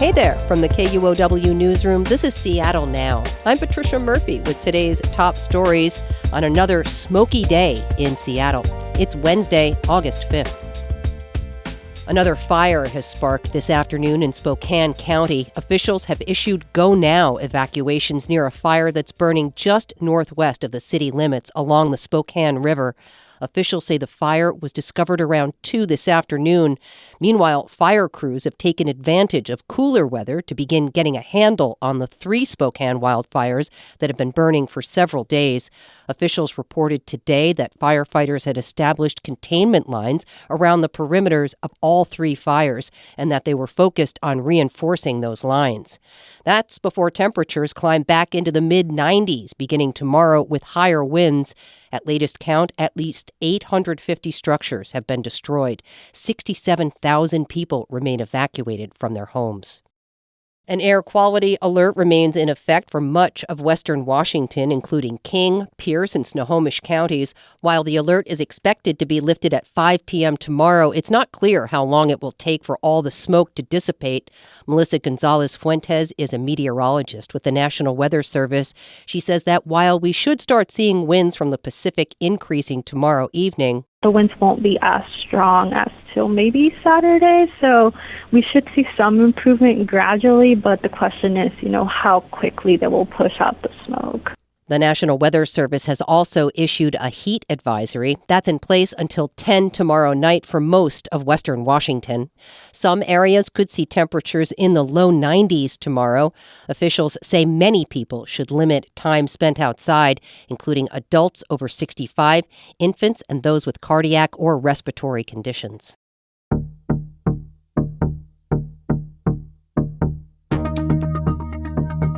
Hey there, from the KUOW newsroom, this is Seattle Now. I'm Patricia Murphy with today's top stories on another smoky day in Seattle. It's Wednesday, August 5th. Another fire has sparked this afternoon in Spokane County. Officials have issued go now evacuations near a fire that's burning just northwest of the city limits along the Spokane River. Officials say the fire was discovered around 2 this afternoon. Meanwhile, fire crews have taken advantage of cooler weather to begin getting a handle on the 3 Spokane wildfires that have been burning for several days. Officials reported today that firefighters had established containment lines around the perimeters of all 3 fires and that they were focused on reinforcing those lines. That's before temperatures climb back into the mid-90s beginning tomorrow with higher winds. At latest count, at least 850 structures have been destroyed. 67,000 people remain evacuated from their homes. An air quality alert remains in effect for much of western Washington, including King, Pierce, and Snohomish counties. While the alert is expected to be lifted at 5 p.m. tomorrow, it's not clear how long it will take for all the smoke to dissipate. Melissa Gonzalez-Fuentes is a meteorologist with the National Weather Service. She says that while we should start seeing winds from the Pacific increasing tomorrow evening, the winds won't be as strong as till maybe Saturday, so we should see some improvement gradually, but the question is, how quickly they will push out the smoke. The National Weather Service has also issued a heat advisory. That's in place until 10 tomorrow night for most of western Washington. Some areas could see temperatures in the low 90s tomorrow. Officials say many people should limit time spent outside, including adults over 65, infants, and those with cardiac or respiratory conditions.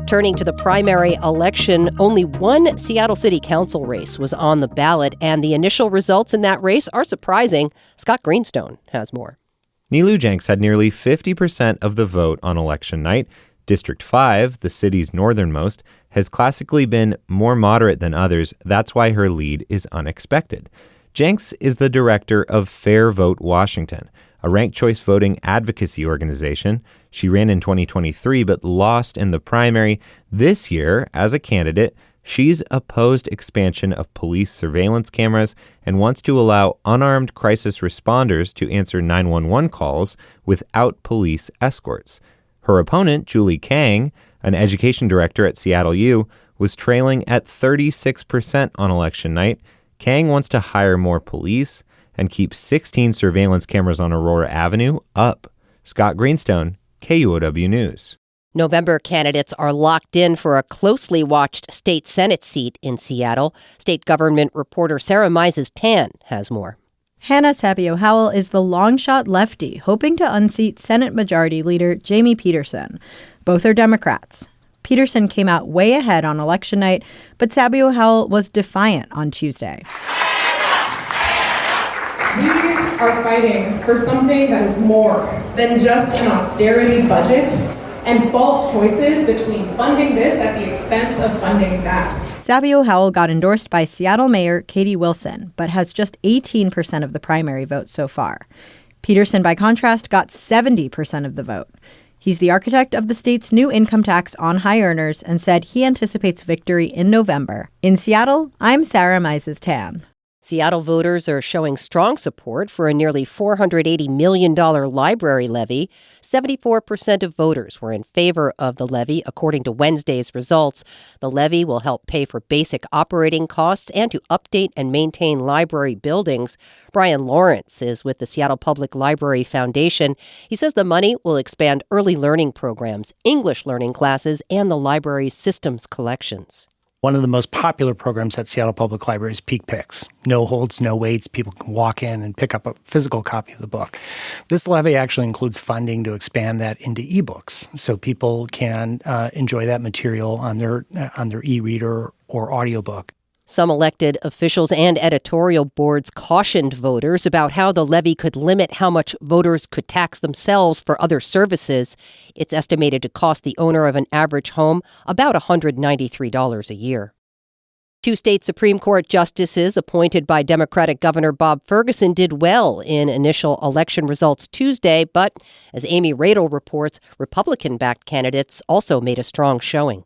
Turning to the primary election, only one Seattle City Council race was on the ballot, and the initial results in that race are surprising. Scott Greenstone has more. Nilu Jenks had nearly 50% of the vote on election night. District 5, the city's northernmost, has classically been more moderate than others. That's why her lead is unexpected. Jenks is the director of Fair Vote Washington, a ranked choice voting advocacy organization. She ran in 2023 but lost in the primary. This year, as a candidate, she's opposed expansion of police surveillance cameras and wants to allow unarmed crisis responders to answer 911 calls without police escorts. Her opponent, Julie Kang, an education director at Seattle U, was trailing at 36% on election night. Kang wants to hire more police and keep 16 surveillance cameras on Aurora Avenue up. Scott Greenstone, KUOW News. November candidates are locked in for a closely watched state Senate seat in Seattle. State government reporter Sarah Mises-Tan has more. Hannah Sabio-Howell is the long-shot lefty hoping to unseat Senate Majority Leader Jamie Peterson. Both are Democrats. Peterson came out way ahead on election night, but Sabio-Howell was defiant on Tuesday. We are fighting for something that is more than just an austerity budget and false choices between funding this at the expense of funding that. Sabio-Howell got endorsed by Seattle Mayor Katie Wilson, but has just 18% of the primary vote so far. Peterson, by contrast, got 70% of the vote. He's the architect of the state's new income tax on high earners and said he anticipates victory in November. In Seattle, I'm Sarah Mises-Tan. Seattle voters are showing strong support for a nearly $480 million library levy. 74% of voters were in favor of the levy, according to Wednesday's results. The levy will help pay for basic operating costs and to update and maintain library buildings. Brian Lawrence is with the Seattle Public Library Foundation. He says the money will expand early learning programs, English learning classes, and the library's systems collections. One of the most popular programs at Seattle Public Library is Peak Picks. No holds, no waits. People can walk in and pick up a physical copy of the book. This levy actually includes funding to expand that into ebooks, so people can enjoy that material on their e-reader or audiobook. Some elected officials and editorial boards cautioned voters about how the levy could limit how much voters could tax themselves for other services. It's estimated to cost the owner of an average home about $193 a year. Two state Supreme Court justices appointed by Democratic Governor Bob Ferguson did well in initial election results Tuesday, but as Amy Radel reports, Republican-backed candidates also made a strong showing.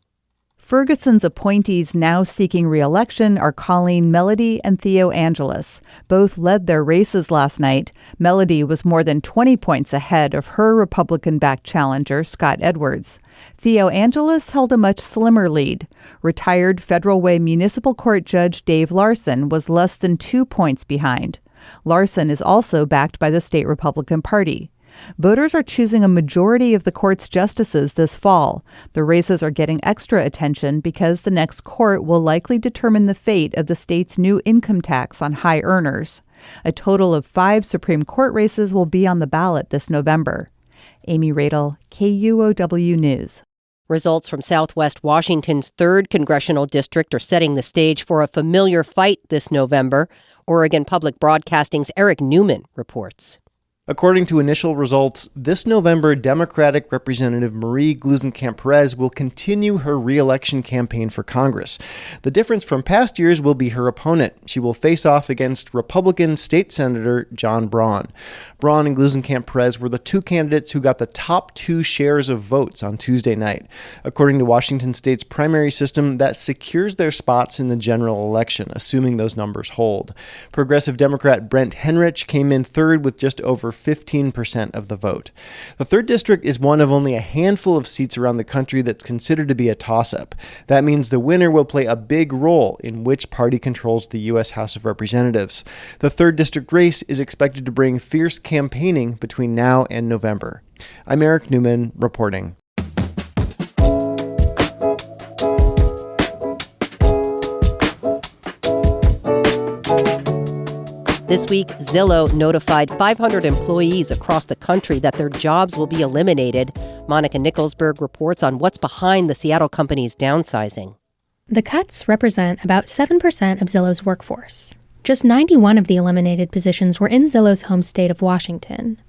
Ferguson's appointees now seeking re-election are Colleen Melody and Theo Angelis. Both led their races last night. Melody was more than 20 points ahead of her Republican-backed challenger, Scott Edwards. Theo Angelis held a much slimmer lead. Retired Federal Way Municipal Court Judge Dave Larson was less than 2 points behind. Larson is also backed by the state Republican Party. Voters are choosing a majority of the court's justices this fall. The races are getting extra attention because the next court will likely determine the fate of the state's new income tax on high earners. A total of 5 Supreme Court races will be on the ballot this November. Amy Radel, KUOW News. Results from Southwest Washington's 3rd Congressional District are setting the stage for a familiar fight this November. Oregon Public Broadcasting's Eric Newman reports. According to initial results, this November, Democratic Representative Marie Gluesenkamp-Perez will continue her re-election campaign for Congress. The difference from past years will be her opponent. She will face off against Republican State Senator John Braun. Braun and Gluesenkamp-Perez were the two candidates who got the top 2 shares of votes on Tuesday night. According to Washington State's primary system, that secures their spots in the general election, assuming those numbers hold. Progressive Democrat Brent Henrich came in 3rd with just over 15% of the vote. The 3rd District is one of only a handful of seats around the country that's considered to be a toss-up. That means the winner will play a big role in which party controls the U.S. House of Representatives. The 3rd District race is expected to bring fierce campaigning between now and November. I'm Eric Newman reporting. This week, Zillow notified 500 employees across the country that their jobs will be eliminated. Monica Nicholsberg reports on what's behind the Seattle company's downsizing. The cuts represent about 7% of Zillow's workforce. Just 91 of the eliminated positions were in Zillow's home state of Washington.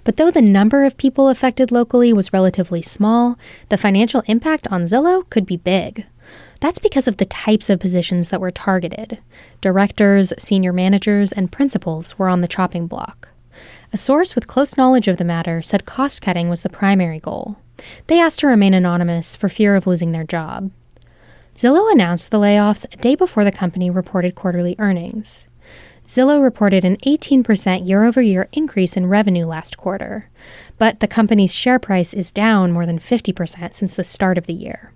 But though the number of people affected locally was relatively small, the financial impact on Zillow could be big. That's because of the types of positions that were targeted. Directors, senior managers, and principals were on the chopping block. A source with close knowledge of the matter said cost-cutting was the primary goal. They asked to remain anonymous for fear of losing their job. Zillow announced the layoffs a day before the company reported quarterly earnings. Zillow reported an 18% year-over-year increase in revenue last quarter, but the company's share price is down more than 50% since the start of the year.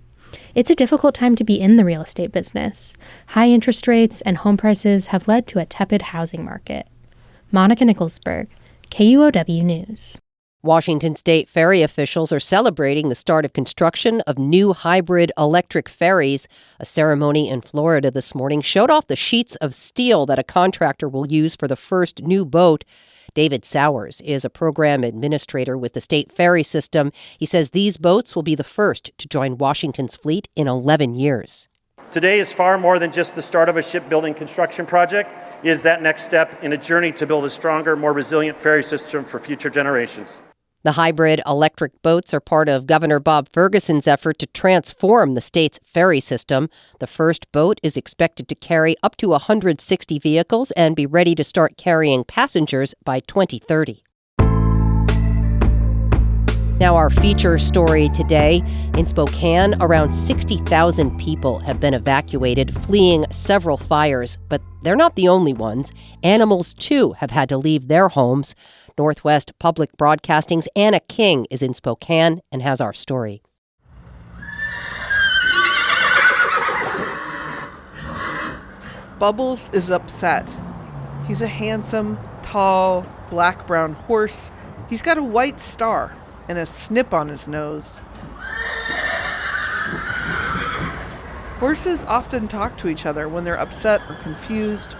It's a difficult time to be in the real estate business. High interest rates and home prices have led to a tepid housing market. Monica Nicholsberg, KUOW News. Washington State ferry officials are celebrating the start of construction of new hybrid electric ferries. A ceremony in Florida this morning showed off the sheets of steel that a contractor will use for the first new boat. David Sowers is a program administrator with the state ferry system. He says these boats will be the first to join Washington's fleet in 11 years. Today is far more than just the start of a shipbuilding construction project. It is that next step in a journey to build a stronger, more resilient ferry system for future generations. The hybrid electric boats are part of Governor Bob Ferguson's effort to transform the state's ferry system. The first boat is expected to carry up to 160 vehicles and be ready to start carrying passengers by 2030. Now, our feature story today. In Spokane, around 60,000 people have been evacuated, fleeing several fires. But they're not the only ones. Animals, too, have had to leave their homes. Northwest Public Broadcasting's Anna King is in Spokane and has our story. Bubbles is upset. He's a handsome, tall, black-brown horse. He's got a white star and a snip on his nose. Horses often talk to each other when they're upset or confused.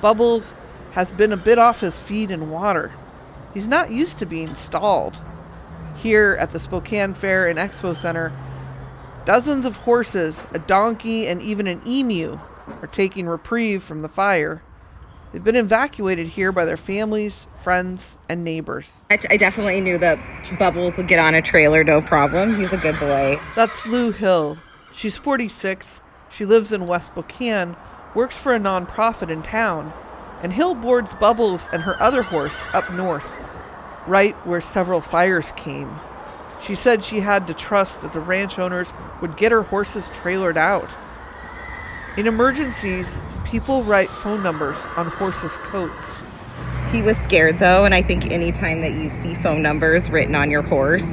Bubbles has been a bit off his feed in water. He's not used to being stalled. Here at the Spokane Fair and Expo Center, dozens of horses, a donkey, and even an emu are taking reprieve from the fire. They've been evacuated here by their families, friends, and neighbors. I definitely knew that Bubbles would get on a trailer, no problem. He's a good boy. That's Lou Hill. She's 46. She lives in West Spokane, works for a nonprofit in town, and Hill boards Bubbles and her other horse up north, right where several fires came. She said she had to trust that the ranch owners would get her horses trailered out. In emergencies, people write phone numbers on horses' coats. He was scared though, and I think anytime that you see phone numbers written on your horse,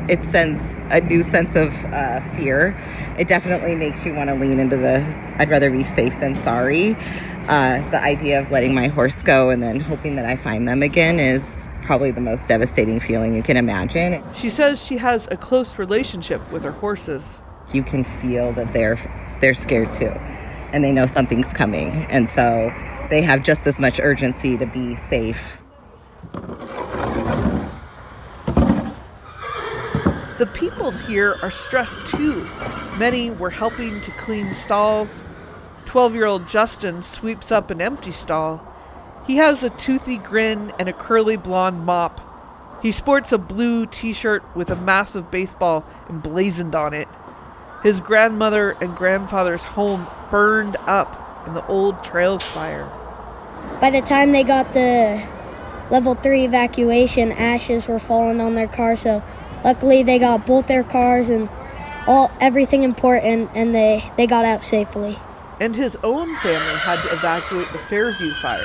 it sends a new sense of fear. It definitely makes you want to lean into I'd rather be safe than sorry. The idea of letting my horse go and then hoping that I find them again is probably the most devastating feeling you can imagine. She says she has a close relationship with her horses. You can feel that they're scared too, and they know something's coming, and so they have just as much urgency to be safe. The people here are stressed too. Many were helping to clean stalls. 12-year-old Justin sweeps up an empty stall. He has a toothy grin and a curly blonde mop. He sports a blue t-shirt with a massive baseball emblazoned on it. His grandmother and grandfather's home burned up in the old trails fire. By the time they got the level 3 evacuation, ashes were falling on their car, so luckily they got both their cars and everything important, and they got out safely. And his own family had to evacuate the Fairview fire.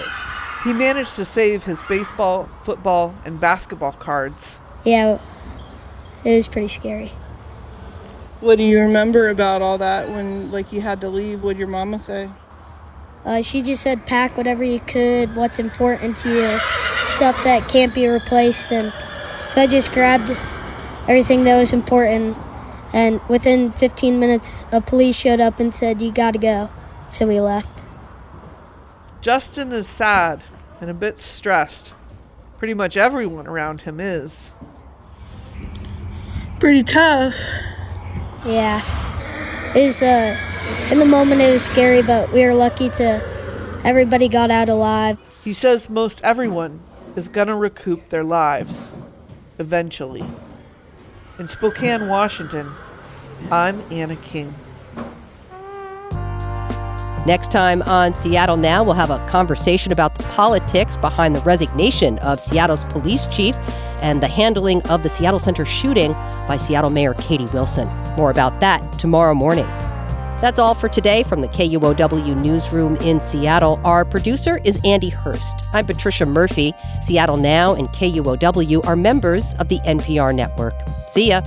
He managed to save his baseball, football, and basketball cards. Yeah, it was pretty scary. What do you remember about all that when, you had to leave? What'd your mama say? She just said pack whatever you could, what's important to you, stuff that can't be replaced. And so I just grabbed everything that was important. And within 15 minutes, a police showed up and said, "You gotta go." So we left. Justin is sad and a bit stressed. Pretty much everyone around him is. Pretty tough. Yeah. It was, in the moment it was scary, but we were lucky everybody got out alive. He says most everyone is gonna recoup their lives. Eventually. In Spokane, Washington, I'm Anna King. Next time on Seattle Now, we'll have a conversation about the politics behind the resignation of Seattle's police chief and the handling of the Seattle Center shooting by Seattle Mayor Katie Wilson. More about that tomorrow morning. That's all for today from the KUOW newsroom in Seattle. Our producer is Andy Hurst. I'm Patricia Murphy. Seattle Now and KUOW are members of the NPR network. See ya.